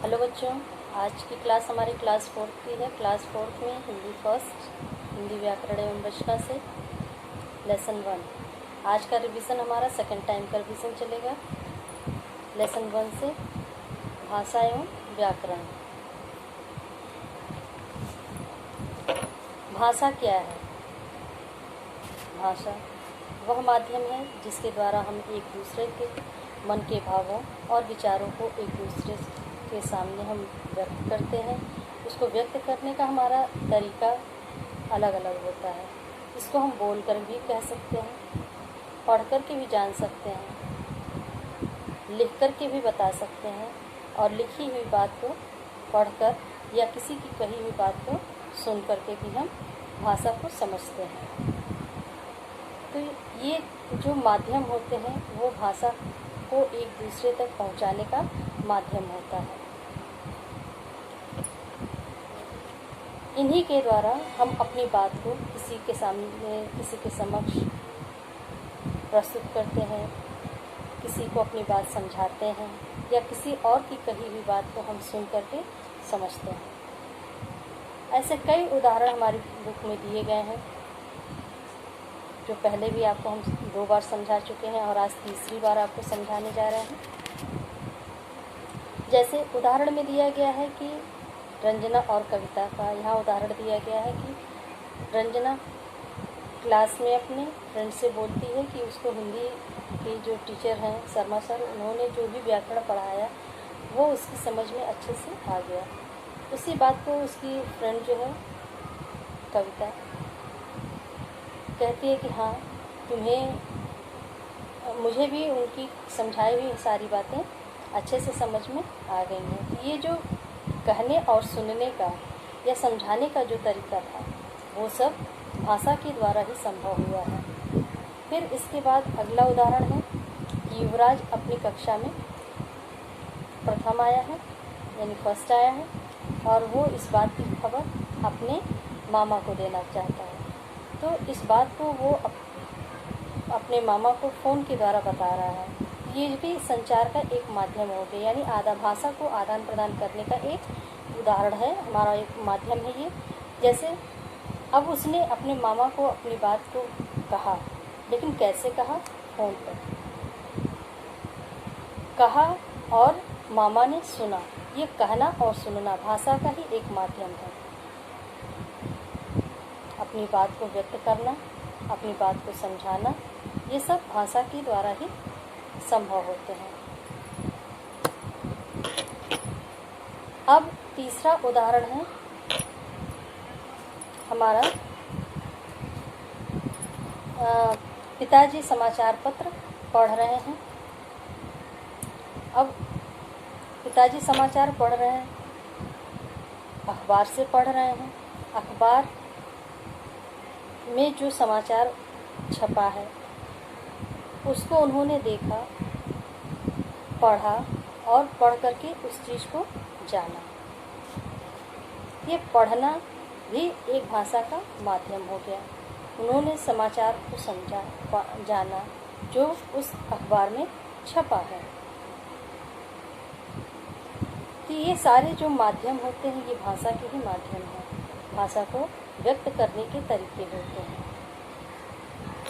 Hello बच्चों, आज की क्लास हमारी क्लास 4 की है। क्लास 4 में हिंदी फर्स्ट, हिंदी व्याकरण एवं रचना से लेसन 1। आज का रिवीजन हमारा सेकंड टाइम का रिवीजन चलेगा। लेसन 1 से भाषा एवं व्याकरण। भाषा क्या है? भाषा वह माध्यम है जिसके द्वारा हम एक दूसरे के मन के भावों और विचारों को एक दूसरे के सामने हम व्यक्त करते हैं। उसको व्यक्त करने का हमारा तरीका अलग अलग होता है। इसको हम बोल कर भी कह सकते हैं, पढ़ कर के भी जान सकते हैं, लिख कर के भी बता सकते हैं और लिखी हुई बात को पढ़कर या किसी की कही हुई बात को सुन कर के भी हम भाषा को समझते हैं। तो ये जो माध्यम होते हैं वो भाषा को एक दूसरे तक पहुंचाने का माध्यम होता है। इन्हीं के द्वारा हम अपनी बात को किसी के सामने, किसी के समक्ष प्रस्तुत करते हैं, किसी को अपनी बात समझाते हैं या किसी और की कही हुई बात को हम सुन करके समझते हैं। ऐसे कई उदाहरण हमारी बुक में दिए गए हैं जो पहले भी आपको हम 2 बार समझा चुके हैं और आज तीसरी बार आपको समझाने जा रहे हैं। जैसे उदाहरण में दिया गया है कि रंजना और कविता का। यहाँ उदाहरण दिया गया है कि रंजना क्लास में अपने फ्रेंड से बोलती है कि उसको हिंदी के जो टीचर हैं शर्मा सर, उन्होंने जो भी व्याकरण पढ़ाया वो उसकी समझ में अच्छे से आ गया। उसी बात को उसकी फ्रेंड जो है कविता कहती है कि हाँ, मुझे भी उनकी समझाई हुई सारी बातें अच्छे से समझ में आ गई हैं। ये जो कहने और सुनने का या समझाने का जो तरीका था वो सब भाषा के द्वारा ही संभव हुआ है। फिर इसके बाद अगला उदाहरण है कि युवराज अपनी कक्षा में प्रथम आया है, यानी फर्स्ट आया है, और वो इस बात की खबर अपने मामा को देना चाहता है। तो इस बात को वो अपने मामा को फ़ोन के द्वारा बता रहा है। ये भी संचार का एक माध्यम हो गया, यानी भाषा को आदान प्रदान करने का एक उदाहरण है, हमारा एक माध्यम है ये। जैसे अब उसने अपने मामा को अपनी बात को कहा, लेकिन कैसे कहा? फ़ोन पर कहा और मामा ने सुना। ये कहना और सुनना भाषा का ही एक माध्यम है। अपनी बात को व्यक्त करना, अपनी बात को समझाना, ये सब भाषा के द्वारा ही संभव होते हैं। अब तीसरा उदाहरण है हमारा पिताजी समाचार पत्र पढ़ रहे हैं। अब पिताजी समाचार पढ़ रहे हैं, अखबार से पढ़ रहे हैं। अखबार में जो समाचार छपा है उसको उन्होंने देखा, पढ़ा और पढ़ करके उस चीज़ को जाना। ये पढ़ना भी एक भाषा का माध्यम हो गया। उन्होंने समाचार को समझा, जाना जो उस अखबार में छपा है। तो ये सारे जो माध्यम होते हैं ये भाषा के ही माध्यम हैं, भाषा को व्यक्त करने के तरीके होते हैं।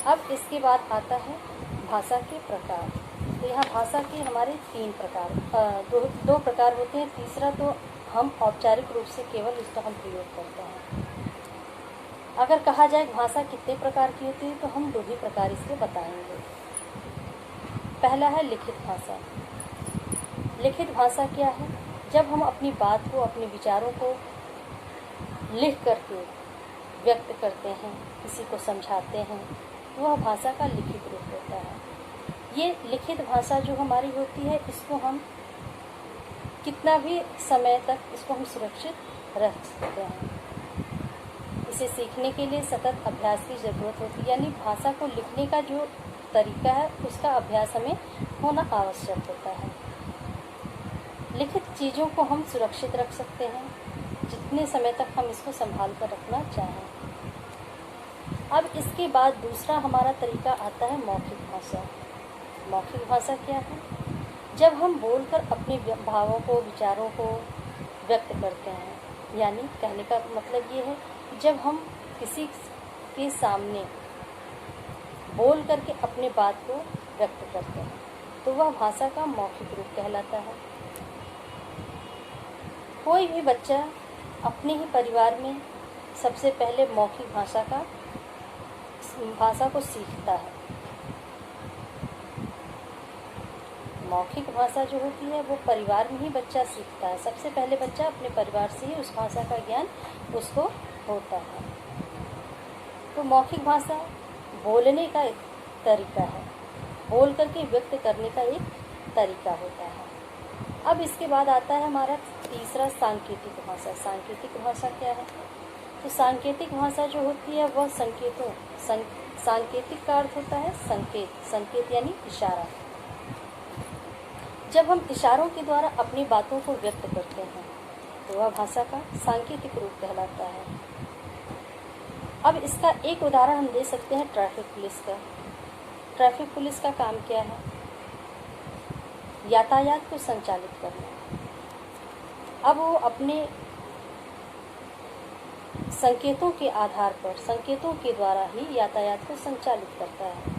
अब इसके बाद आता है भाषा के प्रकार। तो यहाँ भाषा के हमारे 3 प्रकार, दो प्रकार होते हैं। तीसरा तो हम औपचारिक रूप से केवल इसका हम प्रयोग करते हैं। अगर कहा जाए भाषा कितने प्रकार की होती है तो हम 2 ही प्रकार इसके बताएंगे। पहला है लिखित भाषा। लिखित भाषा क्या है? जब हम अपनी बात को, अपने विचारों को लिख करके व्यक्त करते हैं, किसी को समझाते हैं, वह भाषा का लिखित रूप होता है। ये लिखित भाषा जो हमारी होती है इसको हम कितना भी समय तक इसको हम सुरक्षित रख सकते हैं। इसे सीखने के लिए सतत अभ्यास की ज़रूरत होती है, यानी भाषा को लिखने का जो तरीका है उसका अभ्यास हमें होना आवश्यक होता है। लिखित चीज़ों को हम सुरक्षित रख सकते हैं जितने समय तक हम इसको संभाल कर रखना चाहें। अब इसके बाद दूसरा हमारा तरीका आता है मौखिक भाषा। मौखिक भाषा क्या है? जब हम बोलकर अपने भावों को, विचारों को व्यक्त करते हैं, यानी कहने का मतलब ये है कि जब हम किसी के सामने बोल करके अपने बात को व्यक्त करते हैं तो वह भाषा का मौखिक रूप कहलाता है। कोई भी बच्चा अपने ही परिवार में सबसे पहले मौखिक भाषा को सीखता है। मौखिक भाषा जो होती है वो परिवार में ही बच्चा सीखता है। सबसे पहले बच्चा अपने परिवार से ही उस भाषा का ज्ञान उसको होता है। तो मौखिक भाषा बोलने का एक तरीका है, बोल करके व्यक्त करने का एक तरीका होता है। अब इसके बाद आता है हमारा तीसरा सांकेतिक भाषा। सांकेतिक भाषा क्या है? तो सांकेतिक भाषा जो होती है वह संकेतों, सांकेतिक का अर्थ होता है संकेत, संकेत यानी इशारा। जब हम इशारों के द्वारा अपनी बातों को व्यक्त करते हैं तो वह भाषा का सांकेतिक रूप कहलाता है। अब इसका एक उदाहरण हम दे सकते हैं ट्रैफिक पुलिस का। ट्रैफिक पुलिस का काम क्या है? यातायात को संचालित करना। अब वो अपने संकेतों के आधार पर, संकेतों के द्वारा ही यातायात को संचालित करता है।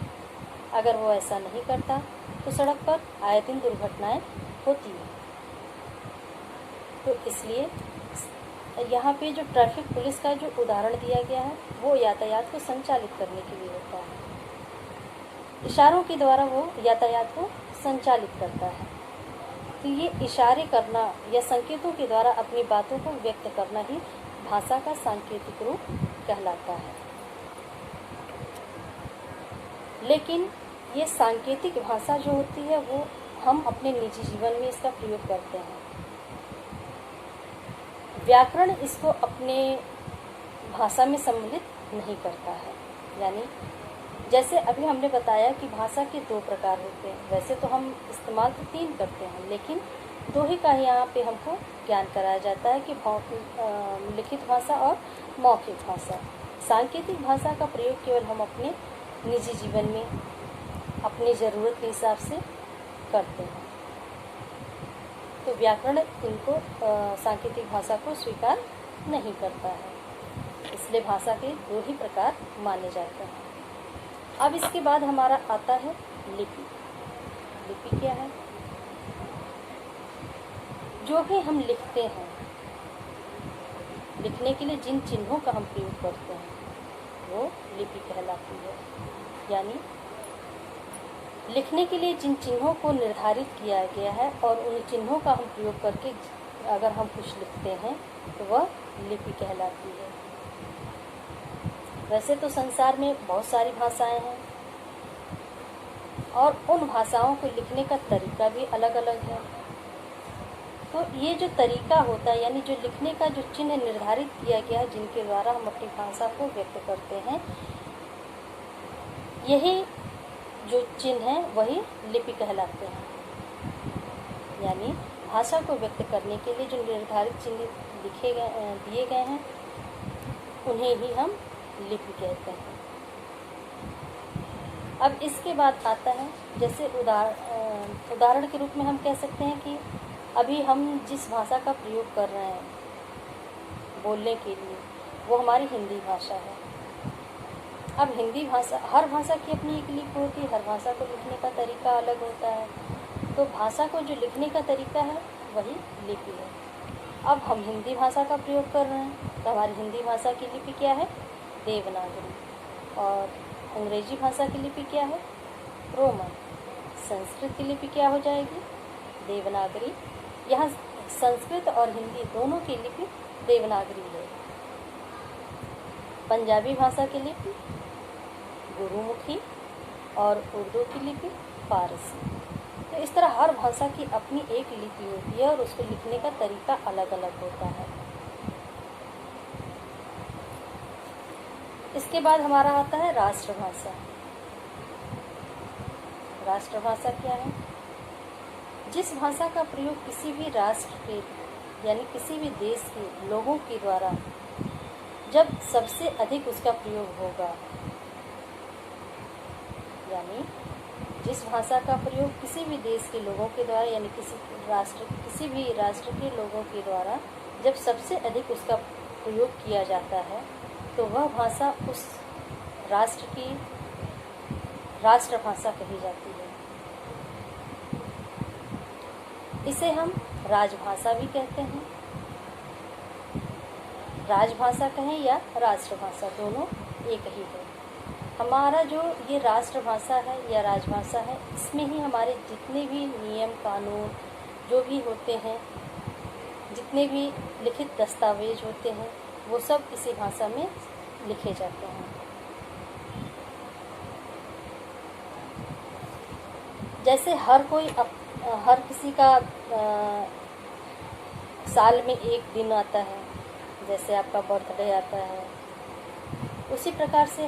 अगर वो ऐसा नहीं करता तो सड़क पर आए दिन दुर्घटनाएं होती हैं। तो इसलिए यहाँ पे जो ट्रैफिक पुलिस का जो उदाहरण दिया गया है वो यातायात को संचालित करने के लिए होता है। इशारों के द्वारा वो यातायात को संचालित करता है। तो ये इशारे करना या संकेतों के द्वारा अपनी बातों को व्यक्त करना ही भाषा का सांकेतिक रूप कहलाता है। लेकिन ये सांकेतिक भाषा जो होती है वो हम अपने निजी जीवन में इसका प्रयोग करते हैं। व्याकरण इसको अपने भाषा में सम्मिलित नहीं करता है। यानी जैसे अभी हमने बताया कि भाषा के दो प्रकार होते हैं। वैसे तो हम इस्तेमाल तो 3 करते हैं, लेकिन 2 ही का यहाँ पे हमको ज्ञान कराया जाता है कि लिखित भाषा और मौखिक भाषा। सांकेतिक भाषा का प्रयोग केवल हम अपने निजी जीवन में अपनी ज़रूरत के हिसाब से करते हैं। तो व्याकरण इनको सांकेतिक भाषा को स्वीकार नहीं करता है। इसलिए भाषा के 2 ही प्रकार माने जाते हैं। अब इसके बाद हमारा आता है लिपि। लिपि क्या है? जो भी हम लिखते हैं, लिखने के लिए जिन चिन्हों का हम प्रयोग करते हैं वो लिपि कहलाती है। यानी लिखने के लिए जिन चिन्हों को निर्धारित किया गया है और उन चिन्हों का हम प्रयोग करके अगर हम कुछ लिखते हैं तो वह लिपि कहलाती है। वैसे तो संसार में बहुत सारी भाषाएं हैं और उन भाषाओं को लिखने का तरीका भी अलग अलग है। तो ये जो तरीका होता है, यानी जो लिखने का जो चिन्ह निर्धारित किया गया है, जिनके द्वारा हम अपनी भाषा को व्यक्त करते हैं, यही जो चिन्ह हैं वही लिपि कहलाते हैं। यानी भाषा को व्यक्त करने के लिए जो निर्धारित चिन्ह दिए गए हैं उन्हें ही हम लिपि कहते हैं। अब इसके बाद आता है, जैसे उदाहरण के रूप में हम कह सकते हैं कि अभी हम जिस भाषा का प्रयोग कर रहे हैं बोलने के लिए वो हमारी हिंदी भाषा है। अब हिंदी भाषा, हर भाषा की अपनी एक लिपि होती है, हर भाषा को लिखने का तरीका अलग होता है। तो भाषा को जो लिखने का तरीका है वही लिपि है। अब हम हिंदी भाषा का प्रयोग कर रहे हैं तो हमारी हिंदी भाषा की लिपि क्या है? देवनागरी। और अंग्रेजी भाषा की लिपि क्या है? रोमन। संस्कृत की लिपि क्या हो जाएगी? देवनागरी। यहाँ संस्कृत और हिंदी दोनों की लिपि देवनागरी है। पंजाबी भाषा की लिपि गुरुमुखी और उर्दू की लिपि फारसी। तो इस तरह हर भाषा की अपनी एक लिपि होती है और उसको लिखने का तरीका अलग अलग होता है। इसके बाद हमारा आता है राष्ट्रभाषा। राष्ट्रभाषा क्या है? जिस भाषा का प्रयोग किसी भी राष्ट्र के यानी किसी भी देश के लोगों के द्वारा जब सबसे अधिक उसका प्रयोग होगा, यानी जिस भाषा का प्रयोग किसी भी देश के लोगों के द्वारा यानी किसी भी राष्ट्र के लोगों के द्वारा जब सबसे अधिक उसका प्रयोग किया जाता है तो वह भाषा उस राष्ट्र की राष्ट्रभाषा कही जाती है। इसे हम राजभाषा भी कहते हैं। राजभाषा कहें या राष्ट्रभाषा, दोनों एक ही है। हमारा जो ये राष्ट्रभाषा है या राजभाषा है, इसमें ही हमारे जितने भी नियम कानून जो भी होते हैं, जितने भी लिखित दस्तावेज होते हैं, वो सब इसी भाषा में लिखे जाते हैं। जैसे हर किसी का साल में एक दिन आता है, जैसे आपका बर्थडे आता है, उसी प्रकार से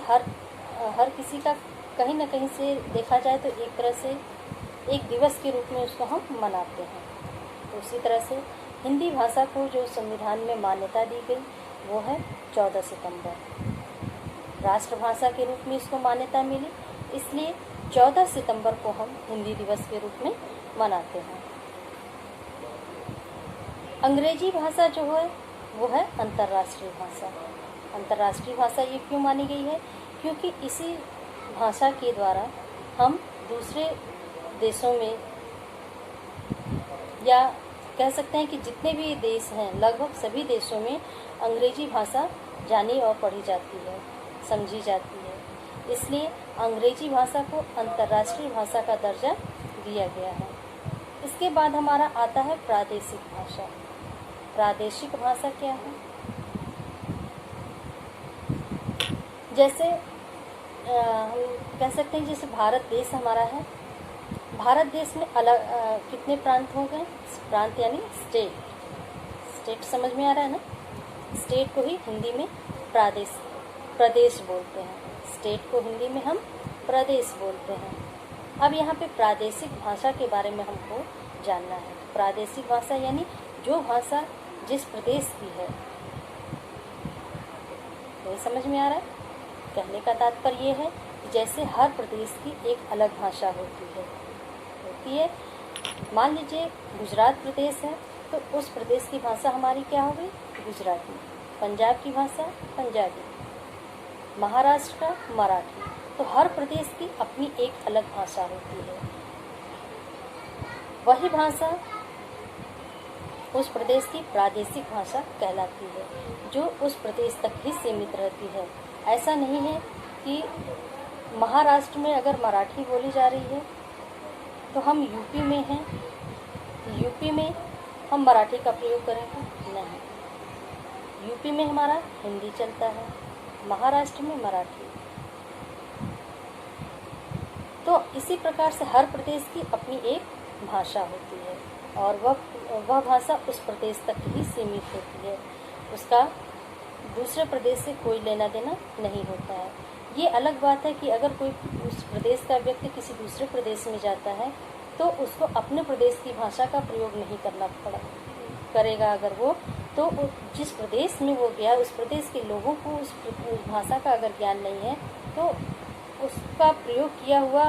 हर किसी का कहीं ना कहीं से देखा जाए तो एक तरह से एक दिवस के रूप में उसको हम मनाते हैं। तो उसी तरह से हिंदी भाषा को जो संविधान में मान्यता दी गई वो है 14 सितंबर। राष्ट्रभाषा के रूप में इसको मान्यता मिली, इसलिए 14 सितंबर को हम हिंदी दिवस के रूप में मनाते हैं। अंग्रेजी भाषा जो है वो है अंतर्राष्ट्रीय भाषा। अंतर्राष्ट्रीय भाषा ये क्यों मानी गई है? क्योंकि इसी भाषा के द्वारा हम दूसरे देशों में, या कह सकते हैं कि जितने भी देश हैं लगभग सभी देशों में अंग्रेजी भाषा जानी और पढ़ी जाती है, समझी जाती है। इसलिए अंग्रेजी भाषा को अंतर्राष्ट्रीय भाषा का दर्जा दिया गया है। इसके बाद हमारा आता है प्रादेशिक भाषा। प्रादेशिक भाषा क्या है? जैसे हम कह सकते हैं जैसे भारत देश हमारा है, भारत देश में अलग कितने प्रांत हो गए? प्रांत यानी स्टेट समझ में आ रहा है ना? स्टेट को ही हिंदी में प्रदेश बोलते हैं। स्टेट को हिंदी में हम प्रदेश बोलते हैं। अब यहाँ पे प्रादेशिक भाषा के बारे में हमको जानना है। प्रादेशिक भाषा यानी जो भाषा जिस प्रदेश की है। ये समझ में आ रहा है? कहने का तात्पर्य ये है कि जैसे हर प्रदेश की एक अलग भाषा होती है। मान लीजिए गुजरात प्रदेश है तो उस प्रदेश की भाषा हमारी क्या होगी? गुजराती। पंजाब की भाषा पंजाबी, महाराष्ट्र का मराठी। तो हर प्रदेश की अपनी एक अलग भाषा होती है। वही भाषा उस प्रदेश की प्रादेशिक भाषा कहलाती है, जो उस प्रदेश तक ही सीमित रहती है। ऐसा नहीं है कि महाराष्ट्र में अगर मराठी बोली जा रही है तो हम यूपी में हैं, यूपी में हम मराठी का प्रयोग करेंगे? नहीं। यूपी में हमारा हिंदी चलता है, महाराष्ट्र में मराठी। तो इसी प्रकार से हर प्रदेश की अपनी एक भाषा होती है और वह भाषा उस प्रदेश तक ही सीमित होती है। उसका दूसरे प्रदेश से कोई लेना देना नहीं होता है। ये अलग बात है कि अगर कोई उस प्रदेश का व्यक्ति किसी दूसरे प्रदेश में जाता है तो उसको अपने प्रदेश की भाषा का प्रयोग नहीं करना करेगा। अगर वो तो जिस प्रदेश में वो गया उस प्रदेश के लोगों को उस भाषा का अगर ज्ञान नहीं है तो उसका प्रयोग किया हुआ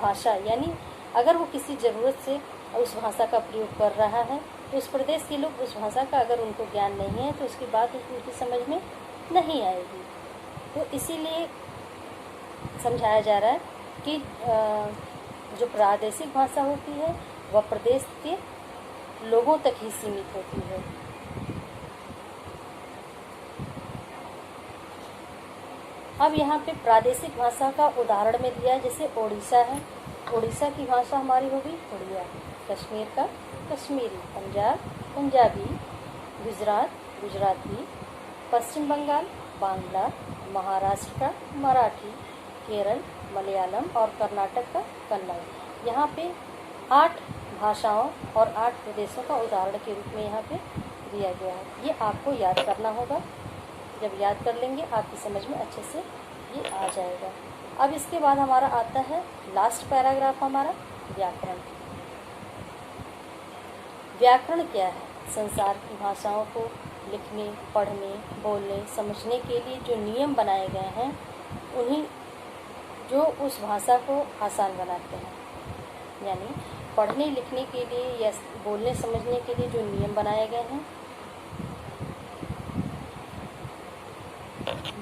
भाषा, यानी अगर वो किसी ज़रूरत से उस भाषा का प्रयोग कर रहा है तो उस प्रदेश के लोग उस भाषा का अगर उनको ज्ञान नहीं है तो उसकी बात उनकी समझ में नहीं आएगी। तो इसीलिए समझाया जा रहा है कि जो प्रादेशिक भाषा होती है वह प्रदेश के लोगों तक ही सीमित होती है। अब यहाँ पे प्रादेशिक भाषा का उदाहरण में दिया है, जैसे ओडिशा है। ओडिशा की भाषा हमारी होगी उड़िया, कश्मीर का कश्मीरी, पंजाब पंजाबी, गुजरात गुजराती, पश्चिम बंगाल बांग्ला, महाराष्ट्र का मराठी, केरल मलयालम और कर्नाटक का कन्नड़। यहाँ पे 8 भाषाओं और 8 प्रदेशों का उदाहरण के रूप में यहाँ पे दिया गया है। ये आपको याद करना होगा। जब याद कर लेंगे आपकी समझ में अच्छे से ये आ जाएगा। अब इसके बाद हमारा आता है लास्ट पैराग्राफ हमारा व्याकरण। व्याकरण क्या है? संसार की भाषाओं को लिखने, पढ़ने, बोलने, समझने के लिए जो नियम बनाए गए हैं उन्हीं जो उस भाषा को आसान बनाते हैं। यानी पढ़ने लिखने के लिए या बोलने समझने के लिए जो नियम बनाए गए हैं,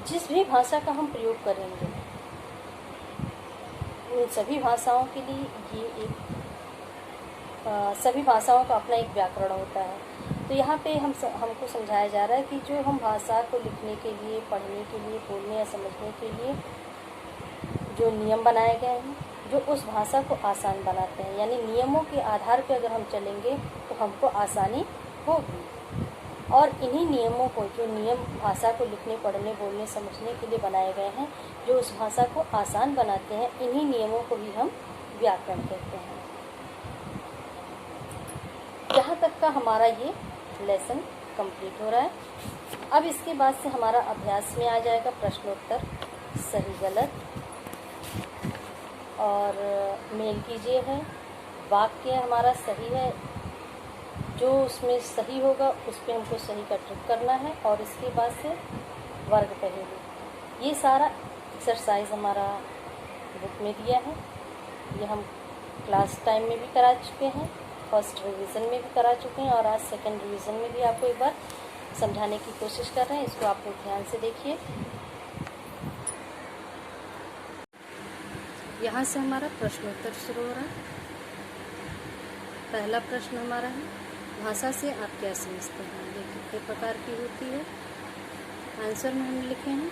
जिस भी भाषा का हम प्रयोग करेंगे उन सभी भाषाओं के लिए ये एक सभी भाषाओं का अपना एक व्याकरण होता है। तो यहाँ पे हमको समझाया जा रहा है कि जो हम भाषा को लिखने के लिए, पढ़ने के लिए, बोलने या समझने के लिए जो नियम बनाए गए हैं, जो उस भाषा को आसान बनाते हैं, यानी नियमों के आधार पर अगर हम चलेंगे तो हमको आसानी होगी। और इन्हीं नियमों को, जो नियम भाषा को लिखने, पढ़ने, बोलने, समझने के लिए बनाए गए हैं, जो उस भाषा को आसान बनाते हैं, इन्हीं नियमों को ही हम व्याकरण कहते हैं। यहाँ तक का हमारा ये लेसन कंप्लीट हो रहा है। अब इसके बाद से हमारा अभ्यास में आ जाएगा प्रश्नोत्तर, सही गलत, और मेल कीजिए है, वाक्य हमारा सही है, जो उसमें सही होगा उस पर हमको सही का टिक करना है, और इसके बाद से वर्ग पहेली। ये सारा एक्सरसाइज हमारा बुक में दिया है। ये हम क्लास टाइम में भी करा चुके हैं, फर्स्ट रिवीजन में भी करा चुके हैं, और आज सेकंड रिवीजन में भी आपको एक बार समझाने की कोशिश कर रहे हैं। इसको आप लोग ध्यान से देखिए। यहाँ से हमारा प्रश्नोत्तर शुरू हो रहा है। पहला प्रश्न हमारा है, भाषा से आप क्या समझते हैं? ये कितने प्रकार की होती है? आंसर में हम लिखे हैं,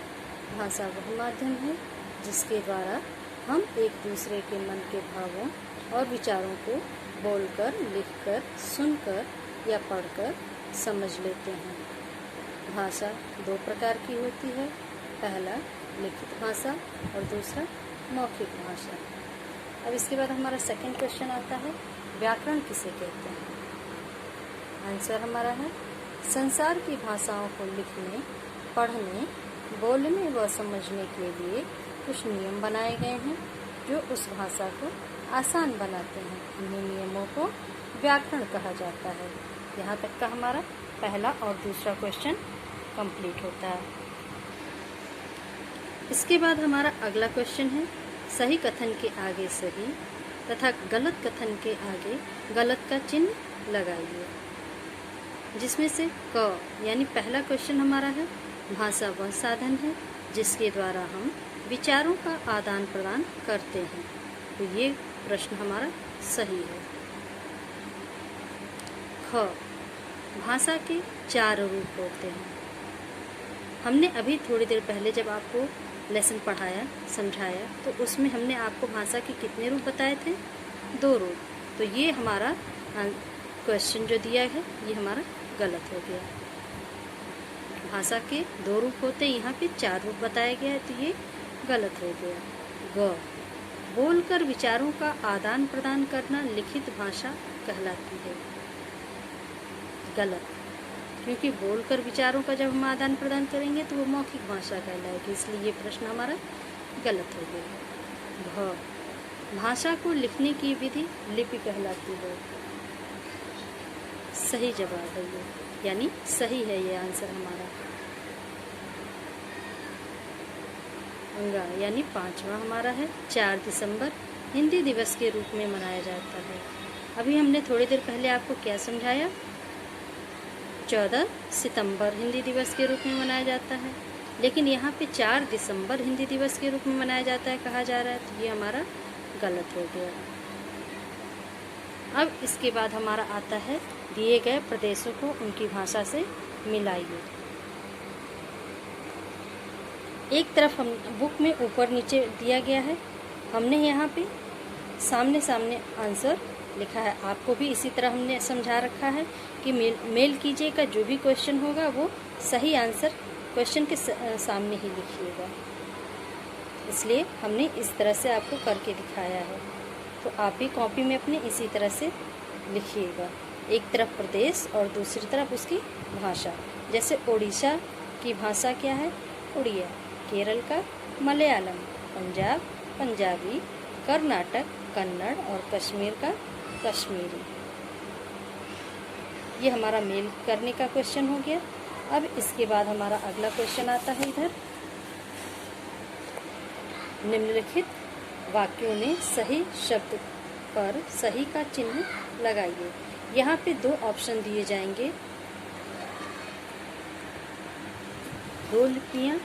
भाषा वह माध्यम है जिसके द्वारा हम एक दूसरे के मन के भावों और विचारों को बोलकर, लिखकर, सुनकर या पढ़कर समझ लेते हैं। भाषा दो प्रकार की होती है, पहला लिखित भाषा और दूसरा मौखिक भाषा। अब इसके बाद हमारा सेकंड क्वेश्चन आता है, व्याकरण किसे कहते हैं? आंसर हमारा है, संसार की भाषाओं को लिखने, पढ़ने, बोलने व समझने के लिए कुछ नियम बनाए गए हैं जो उस भाषा को आसान बनाते हैं। इन्हीं नियमों को व्याकरण कहा जाता है। यहाँ तक का हमारा पहला और दूसरा क्वेश्चन कंप्लीट होता है। इसके बाद हमारा अगला क्वेश्चन है, सही कथन के आगे सही तथा गलत कथन के आगे गलत का चिन्ह लगाइए। जिसमें से क यानी पहला क्वेश्चन हमारा है, भाषा वह साधन है जिसके द्वारा हम विचारों का आदान प्रदान करते हैं। तो ये प्रश्न हमारा सही है। ख, भाषा के 4 रूप होते हैं। हमने अभी थोड़ी देर पहले जब आपको लेसन पढ़ाया, समझाया, तो उसमें हमने आपको भाषा के कितने रूप बताए थे? 2 रूप। तो ये हमारा क्वेश्चन जो दिया है ये हमारा गलत हो गया। भाषा के 2 रूप होते, यहाँ पे 4 रूप बताया गया है, तो ये गलत हो गया। ग, बोलकर विचारों का आदान प्रदान करना लिखित भाषा कहलाती है। गलत, क्योंकि बोलकर विचारों का जब हम आदान प्रदान करेंगे तो वो मौखिक भाषा कहलाएगी, इसलिए ये प्रश्न हमारा गलत हो गया। भ, भाषा को लिखने की विधि लिपि कहलाती है। सही जवाब है ये, यानी सही है ये आंसर हमारा। अंगा यानी 5वां हमारा है, 4 दिसंबर हिंदी दिवस के रूप में मनाया जाता है। अभी हमने थोड़ी देर पहले आपको क्या समझाया? 14 सितंबर हिंदी दिवस के रूप में मनाया जाता है, लेकिन यहाँ पे 4 दिसंबर हिंदी दिवस के रूप में मनाया जाता है कहा जा रहा है, तो ये हमारा गलत हो गया। अब इसके बाद हमारा आता है, दिए गए प्रदेशों को उनकी भाषा से मिलाइए। एक तरफ हम बुक में ऊपर नीचे दिया गया है, हमने यहाँ पे सामने सामने आंसर लिखा है। आपको भी इसी तरह हमने समझा रखा है कि मेल कीजिए का जो भी क्वेश्चन होगा वो सही आंसर क्वेश्चन के सामने ही लिखिएगा, इसलिए हमने इस तरह से आपको करके दिखाया है। तो आप भी कॉपी में अपने इसी तरह से लिखिएगा, एक तरफ प्रदेश और दूसरी तरफ उसकी भाषा। जैसे उड़ीसा की भाषा क्या है? उड़िया। केरल का मलयालम, पंजाब पंजाबी, कर्नाटक कन्नड़ और कश्मीर का कश्मीरी। ये हमारा मेल करने का क्वेश्चन हो गया। अब इसके बाद हमारा अगला क्वेश्चन आता है इधर, निम्नलिखित वाक्यों में सही शब्द पर सही का चिन्ह लगाइए। यहाँ पे 2 ऑप्शन दिए जाएंगे, 2 लिपियाँ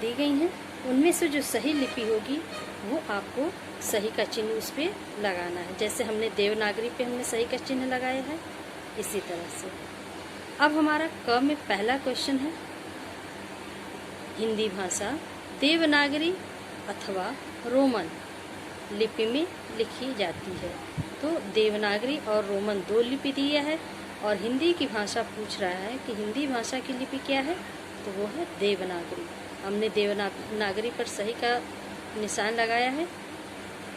दी गई हैं, उनमें से जो सही लिपि होगी वो आपको सही का चिन्ह उस पर लगाना है। जैसे हमने देवनागरी पे हमने सही का चिन्ह लगाया है, इसी तरह से। अब हमारा क में पहला क्वेश्चन है, हिंदी भाषा देवनागरी अथवा रोमन लिपि में लिखी जाती है। तो देवनागरी और रोमन 2 लिपि दिया है और हिंदी की भाषा पूछ रहा है कि हिंदी भाषा की लिपि क्या है, तो वो है देवनागरी। हमने देवनागरी पर सही का निशान लगाया है।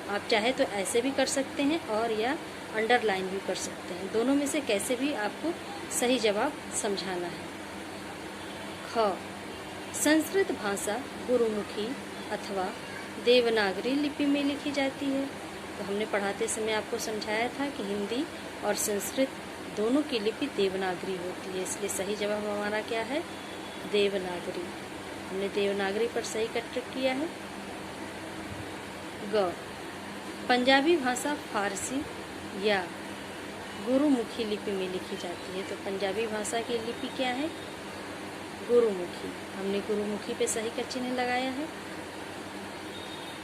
आप चाहे तो ऐसे भी कर सकते हैं और या अंडरलाइन भी कर सकते हैं, दोनों में से कैसे भी आपको सही जवाब समझाना है। ख, संस्कृत भाषा गुरुमुखी अथवा देवनागरी लिपि में लिखी जाती है। तो हमने पढ़ाते समय आपको समझाया था कि हिंदी और संस्कृत दोनों की लिपि देवनागरी होती है, इसलिए सही जवाब हमारा क्या है, देवनागरी। हमने देवनागरी पर सही का टिक किया है। ग, पंजाबी भाषा फारसी या गुरुमुखी लिपि में लिखी जाती है। तो पंजाबी भाषा की लिपि क्या है, गुरुमुखी। हमने गुरुमुखी पे सही का चिन्ह लगाया है।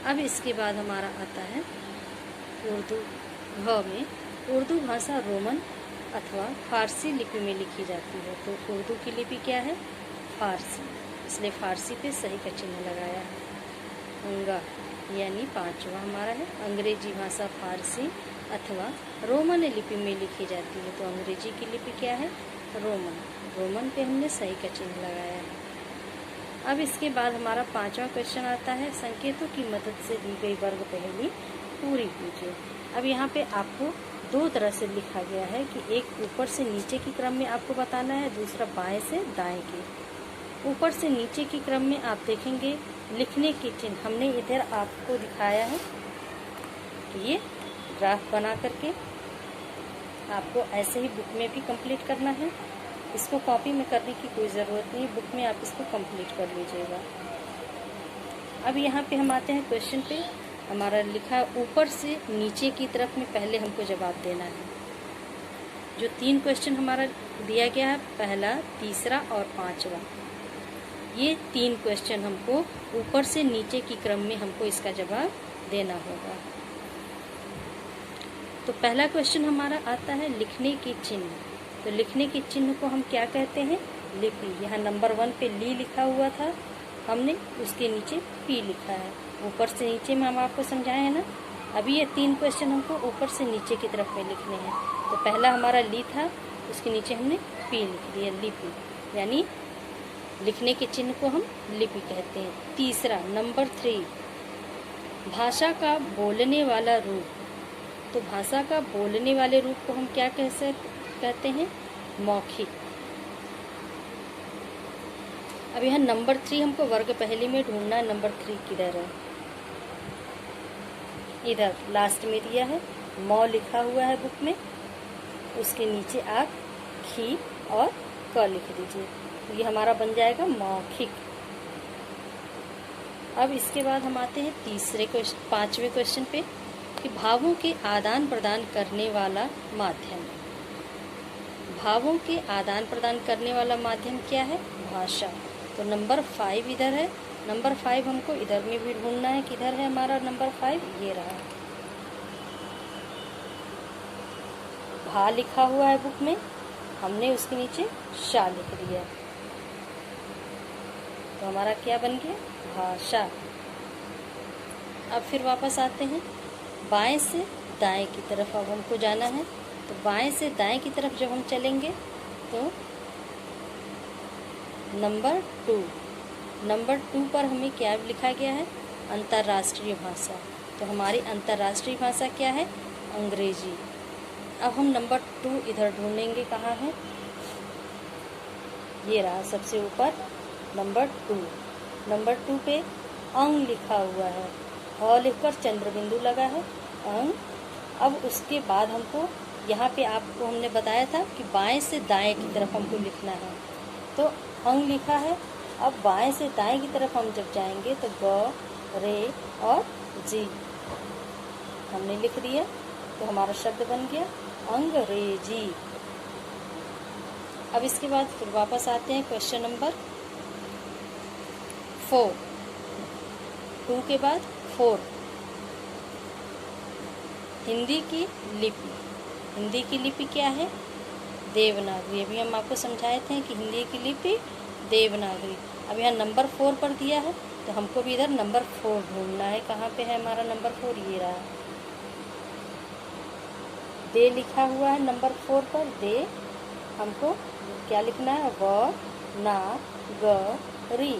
अब इसके बाद हमारा आता है उर्दू। घ में उर्दू भाषा रोमन अथवा फारसी लिपि में लिखी जाती है। तो उर्दू की लिपि क्या है, फारसी, इसलिए फारसी पे सही का चिन्ह लगाया है। अंगा यानी 5वां हमारा है, अंग्रेजी भाषा फारसी अथवा रोमन लिपि में लिखी जाती है। तो अंग्रेजी की लिपि क्या है, रोमन। रोमन पे हमने सही का चिन्ह लगाया है। अब इसके बाद हमारा 5वां क्वेश्चन आता है, संकेतों की मदद से दी गई वर्ग पहेली पूरी कीजिए। अब यहाँ पे आपको 2 तरह से लिखा गया है कि एक ऊपर से नीचे की क्रम में आपको बताना है, दूसरा बाएं से दाएं के। ऊपर से नीचे की क्रम में आप देखेंगे लिखने के चिन्ह हमने इधर आपको दिखाया है कि ये ग्राफ बना करके आपको ऐसे ही बुक में भी कंप्लीट करना है। इसको कॉपी में करने की कोई ज़रूरत नहीं, बुक में आप इसको कंप्लीट कर लीजिएगा। अब यहाँ पे हम आते हैं क्वेश्चन पे। हमारा लिखा ऊपर से नीचे की तरफ में पहले हमको जवाब देना है। जो 3 क्वेश्चन हमारा दिया गया है, पहला, तीसरा और 5वां, ये 3 क्वेश्चन हमको ऊपर से नीचे की क्रम में हमको इसका जवाब देना होगा। तो पहला क्वेश्चन हमारा आता है लिखने के चिन्ह। तो लिखने के चिन्ह को हम क्या कहते हैं, लिपि। यहाँ नंबर 1 पे ली लिखा हुआ था, हमने उसके नीचे पी लिखा है। ऊपर से नीचे में हम आपको समझाए हैं ना। अभी ये 3 क्वेश्चन हमको ऊपर से नीचे की तरफ में लिखने हैं। तो पहला हमारा ली था, उसके नीचे हमने पी लिख दिया, लिपि, यानी लिखने के चिन्ह को हम लिपि कहते हैं। तीसरा, नंबर 3, भाषा का बोलने वाला रूप। तो भाषा का बोलने वाले रूप को हम क्या कहते हैं, मौखिक। अब यहाँ नंबर 3 हमको वर्ग पहेली में ढूंढना है। नंबर 3 किधर है, इधर लास्ट में दिया है, मौ लिखा हुआ है बुक में, उसके नीचे आप खी और क लिख दीजिए। ये हमारा बन जाएगा मौखिक। अब इसके बाद हम आते हैं 5वें क्वेश्चन पे कि भावों के आदान प्रदान करने वाला माध्यम। भावों के आदान प्रदान करने वाला माध्यम क्या है, भाषा। तो नंबर 5 इधर है। नंबर 5 हमको इधर में भी ढूंढना है, किधर है हमारा नंबर 5, ये रहा। भा लिखा हुआ है बुक में, हमने उसके नीचे शा लिख दिया, तो हमारा क्या बन गया, भाषा। अब फिर वापस आते हैं, बाएं से दाएं की तरफ अब हमको जाना है। तो बाएं से दाएं की तरफ जब हम चलेंगे तो नंबर 2 पर हमें क्या लिखा गया है, अंतर्राष्ट्रीय भाषा। तो हमारी अंतर्राष्ट्रीय भाषा क्या है, अंग्रेजी। अब हम नंबर 2 इधर ढूंढेंगे, कहाँ है, ये रहा सबसे ऊपर नंबर 2। नंबर 2 पे अंग लिखा हुआ है, ह लिखकर चंद्र बिंदु लगा है, अंग। अब उसके बाद हमको यहाँ पे आपको हमने बताया था कि बाएं से दाएं की तरफ हमको लिखना है, तो अंग लिखा है। अब बाएं से दाएं की तरफ हम जब जाएंगे तो ग, रे और जी हमने लिख दिया। तो हमारा शब्द बन गया अंग्रेजी। अब इसके बाद फिर वापस आते हैं क्वेश्चन नंबर 4। 2 के बाद 4, हिंदी की लिपि। हिंदी की लिपि क्या है? देवनागरी। अभी हम आपको समझाए थे कि हिंदी की लिपि देवनागरी। अब यहाँ नंबर 4 पर दिया है, तो हमको भी इधर नंबर 4 ढूंढना है। कहाँ पे है हमारा नंबर 4? ये रहा, दे लिखा हुआ है नंबर 4 पर। दे हमको क्या लिखना है? व ना ग री,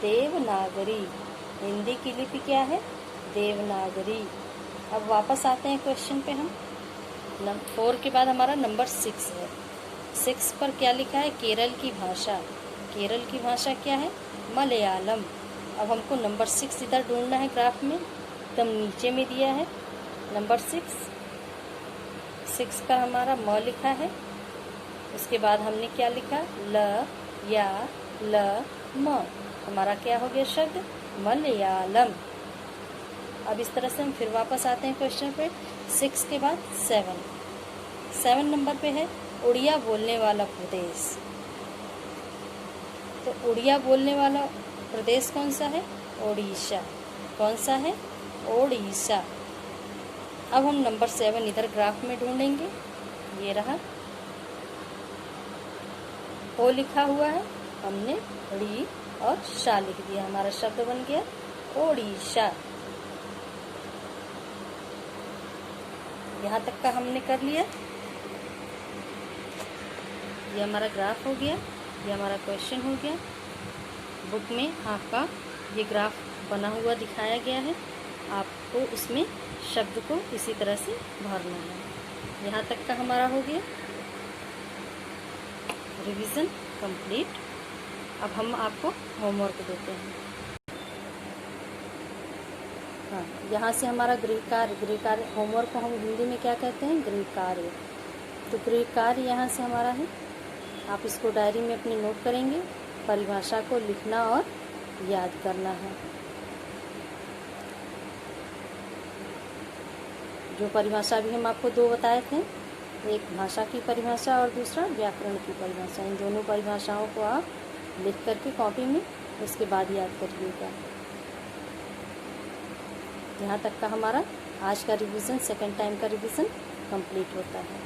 देवनागरी। हिंदी की लिपि क्या है? देवनागरी। अब वापस आते हैं क्वेश्चन पे हम। 4 के बाद हमारा नंबर 6 है। 6 पर क्या लिखा है? केरल की भाषा। केरल की भाषा क्या है? मलयालम। अब हमको नंबर 6 इधर ढूंढना है, ग्राफ में एकदम नीचे में दिया है नंबर 6। 6 पर हमारा म लिखा है। उसके बाद हमने क्या लिखा? ल या ल म। हमारा क्या हो गया शब्द? मलयालम। अब इस तरह से हम फिर वापस आते हैं क्वेश्चन पे। 6 के बाद 7 नंबर पे है उड़िया बोलने वाला प्रदेश। तो उड़िया बोलने वाला प्रदेश कौन सा है? ओडिशा। कौन सा है? ओडिशा। अब हम नंबर 7 इधर ग्राफ में ढूंढेंगे। ये रहा, ओ लिखा हुआ है, हमने ड़ी और शा लिख दिया। हमारा शब्द बन गया ओडिशा। यहाँ तक का हमने कर लिया। ये हमारा ग्राफ हो गया, ये हमारा क्वेश्चन हो गया। बुक में आपका ये ग्राफ बना हुआ दिखाया गया है। आपको उसमें शब्द को इसी तरह से भरना है। यहाँ तक का हमारा हो गया रिवीजन कंप्लीट। अब हम आपको होमवर्क देते हैं। हाँ, यहाँ से हमारा गृह कार्य होमवर्क को हम हिंदी में क्या कहते हैं? गृह कार्य। तो गृह कार्य यहाँ से हमारा है। आप इसको डायरी में अपनी नोट करेंगे। परिभाषा को लिखना और याद करना है। जो परिभाषा भी हम आपको 2 बताए थे, एक भाषा की परिभाषा और दूसरा व्याकरण की परिभाषा। इन दोनों परिभाषाओं को आप लिख करके कॉपी में उसके बाद याद करिएगा। यहाँ तक का हमारा आज का रिवीजन, सेकंड टाइम का रिवीजन कंप्लीट होता है।